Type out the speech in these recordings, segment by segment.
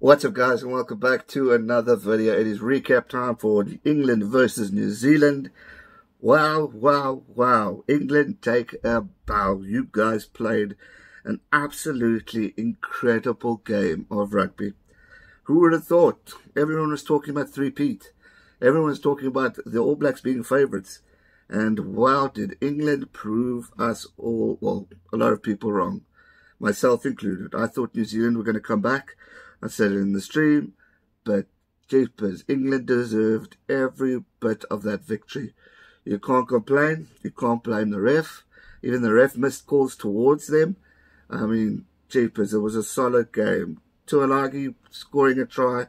What's up, guys, and welcome back to another video. It is recap time for England versus New Zealand. Wow. England, take a bow. You guys played an absolutely incredible game of rugby. Who would have thought? Everyone was talking about three-peat. Everyone was talking about the All Blacks being favourites. And wow, did England prove us all, well, a lot of people wrong. Myself included. I thought New Zealand were going to come back. I said it in the stream, but jeepers, England deserved every bit of that victory. You can't complain. You can't blame the ref. Even the ref missed calls towards them. I mean, jeepers, it was a solid game. Tuilagi scoring a try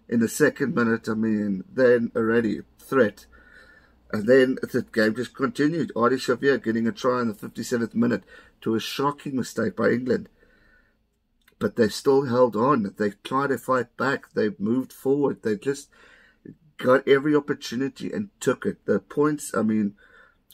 in the second minute. I mean, then already threat. And then the game just continued. Artie Xavier getting a try in the 57th minute to a shocking mistake by England. But they still held on. They tried to fight back. They moved forward. They just got every opportunity and took it. The points, I mean,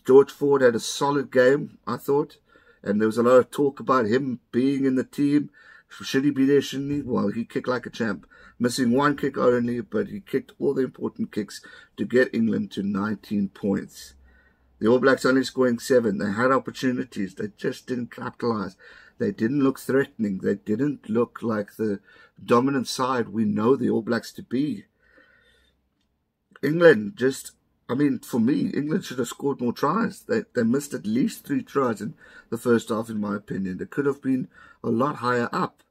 George Ford had a solid game, I thought. And there was a lot of talk about him being in the team. Should he be there, shouldn't he? Well, he kicked like a champ. Missing one kick only, but he kicked all the important kicks to get England to 19 points. The All Blacks only scoring 7. They had opportunities. They just didn't capitalize. They didn't look threatening. They didn't look like the dominant side we know the All Blacks to be. England just, I mean, for me, England should have scored more tries. They missed at least 3 tries in the first half, in my opinion. They could have been a lot higher up.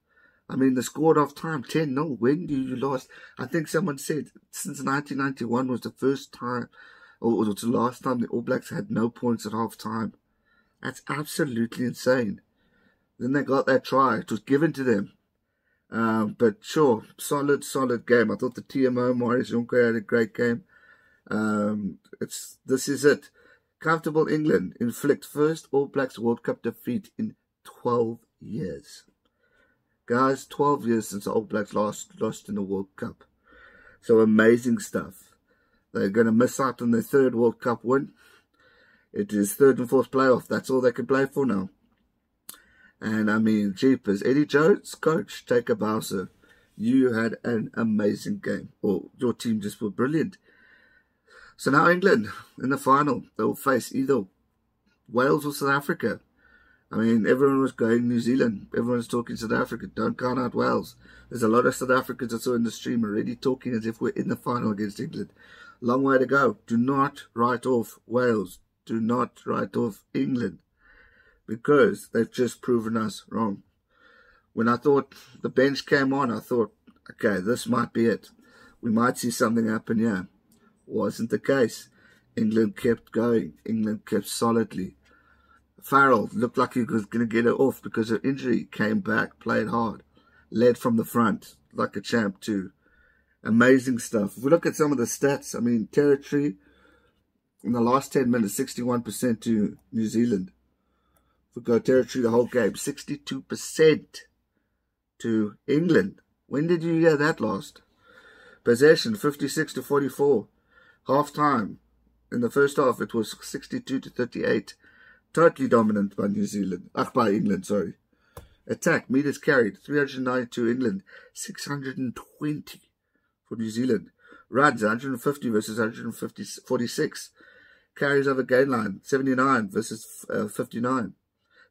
I mean, they scored off time 10-0. When do you last? I think someone said since 1991 was the first time, or was the last time the All Blacks had no points at half time. That's absolutely insane. Then they got that try. It was given to them. But sure, solid game. I thought the TMO, Marius, Jonker had a great game. This is it. Comfortable England inflict first All Blacks World Cup defeat in 12 years. Guys, 12 years since the All Blacks lost in the World Cup. So amazing stuff. They're going to miss out on their 3rd World Cup win. It is 3rd and 4th playoff. That's all they can play for now. And I mean, jeepers, Eddie Jones, coach, take a bow, sir. You had an amazing game. Or your team just were brilliant. So now England, in the final, they'll face either Wales or South Africa. I mean, everyone was going New Zealand. Everyone was talking South Africa. Don't count out Wales. There's a lot of South Africans I saw in the stream already talking as if we're in the final against England. Long way to go. Do not write off Wales. Do not write off England. Because they've just proven us wrong. When I thought the bench came on, I thought, okay, this might be it. We might see something happen here. Wasn't the case. England kept going. England kept solidly. Farrell looked like he was going to get it off because of injury. Came back, played hard. Led from the front, like a champ too. Amazing stuff. If we look at some of the stats, I mean, territory in the last 10 minutes, 61% to New Zealand. If we go territory the whole game, 62% to England. When did you hear that last? Possession, 56-44. Half time. In the first half, it was 62-38. Totally dominant by New Zealand. By England, sorry. Attack, meters carried, 392 England, 620 for New Zealand. Runs, 150 versus 146. Carries over gain line, 79 versus 59.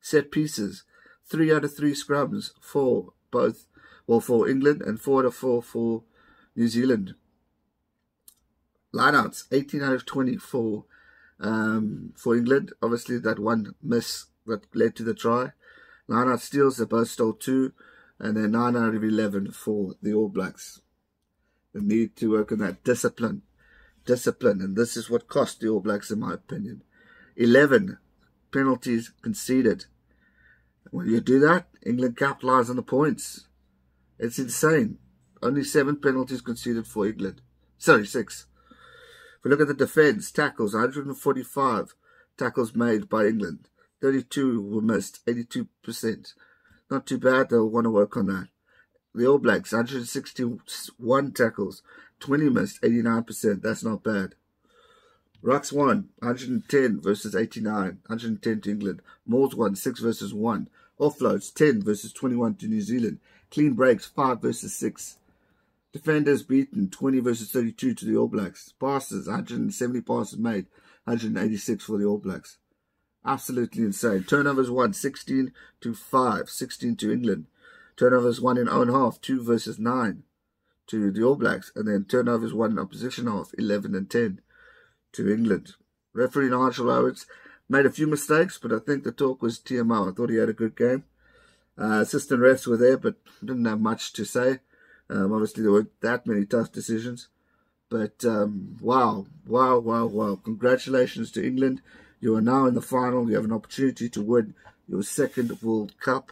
Set pieces, 3 out of 3 scrums for both, well, for England and 4 out of 4 for New Zealand. Lineouts, 18 out of 24 for England. Obviously, that one miss that led to the try. Lineout steals, they both stole 2, and then 9 out of 11 for the All Blacks. They need to work on that discipline, and this is what cost the All Blacks, in my opinion. 11 penalties conceded. When you do that, England capitalize on the points. It's insane. Only 7 penalties conceded for England. Sorry, 6. If we look at the defence, tackles, 145 tackles made by England. 32 were missed, 82%. Not too bad, they'll want to work on that. The All Blacks, 161 tackles, 20 missed, 89%. That's not bad. Rucks won, 110 versus 89, 110 to England. Mauls won, 6 versus 1. Offloads, 10 versus 21 to New Zealand. Clean breaks, 5 versus 6. Defenders beaten 20 versus 32 to the All Blacks. Passes, 170 passes made, 186 for the All Blacks. Absolutely insane. Turnovers won 16 to 5, 16 to England. Turnovers won in own half, 2 versus 9 to the All Blacks. And then turnovers won in opposition half, 11 and 10 to England. Referee Nigel Owens made a few mistakes, but I think the talk was TMO. I thought he had a good game. Assistant refs were there, but didn't have much to say. Obviously, there weren't that many tough decisions. But wow. Congratulations to England. You are now in the final. You have an opportunity to win your second World Cup.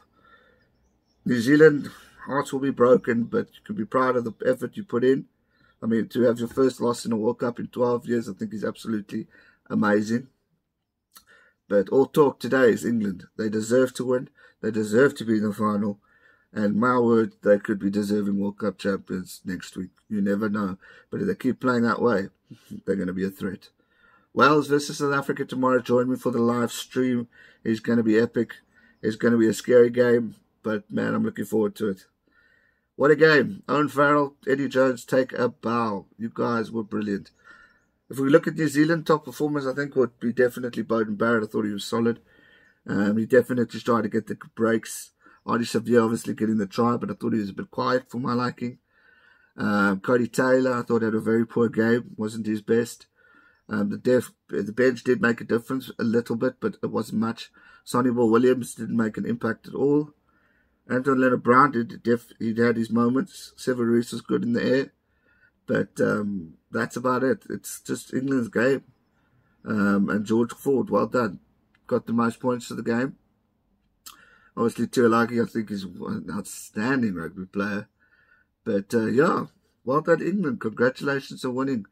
New Zealand, hearts will be broken, but you can be proud of the effort you put in. I mean, to have your first loss in a World Cup in 12 years, I think is absolutely amazing. But all talk today is England. They deserve to win. They deserve to be in the final. And my word, they could be deserving World Cup champions next week. You never know. But if they keep playing that way, they're going to be a threat. Wales versus South Africa tomorrow. Join me for the live stream. It's going to be epic. It's going to be a scary game. But, man, I'm looking forward to it. What a game. Owen Farrell, Eddie Jones, take a bow. You guys were brilliant. If we look at New Zealand, top performers, I think would be definitely Beauden Barrett. I thought he was solid. He definitely tried to get the breaks. Artie Xavier obviously getting the try, but I thought he was a bit quiet for my liking. Cody Taylor, I thought had a very poor game. Wasn't his best. The bench did make a difference a little bit, but it wasn't much. Sonny Ball Williams didn't make an impact at all. Anton Leonard-Brown, he had his moments. Severus was good in the air. But that's about it. It's just England's game. And George Ford, well done. Got the most points for the game. Obviously, Tuilagi, I think, is an outstanding rugby player. But, yeah, well done, England. Congratulations on winning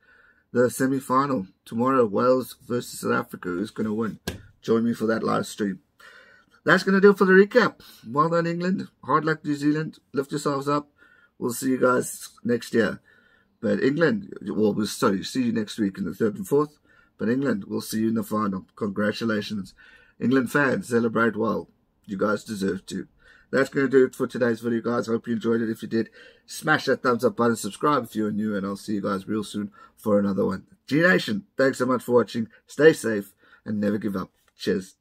the semi-final. Tomorrow, Wales versus South Africa. Who's going to win? Join me for that live stream. That's going to do it for the recap. Well done, England. Hard luck, New Zealand. Lift yourselves up. We'll see you guys next year. But England, well, we'll see you next week in the 3rd and 4th. But England, we'll see you in the final. Congratulations. England fans, celebrate well. You guys deserve to. That's going to do it for today's video, guys. I hope you enjoyed it. If you did, smash that thumbs up button. Subscribe if you're new. And I'll see you guys real soon for another one. G-Nation, thanks so much for watching. Stay safe and never give up. Cheers.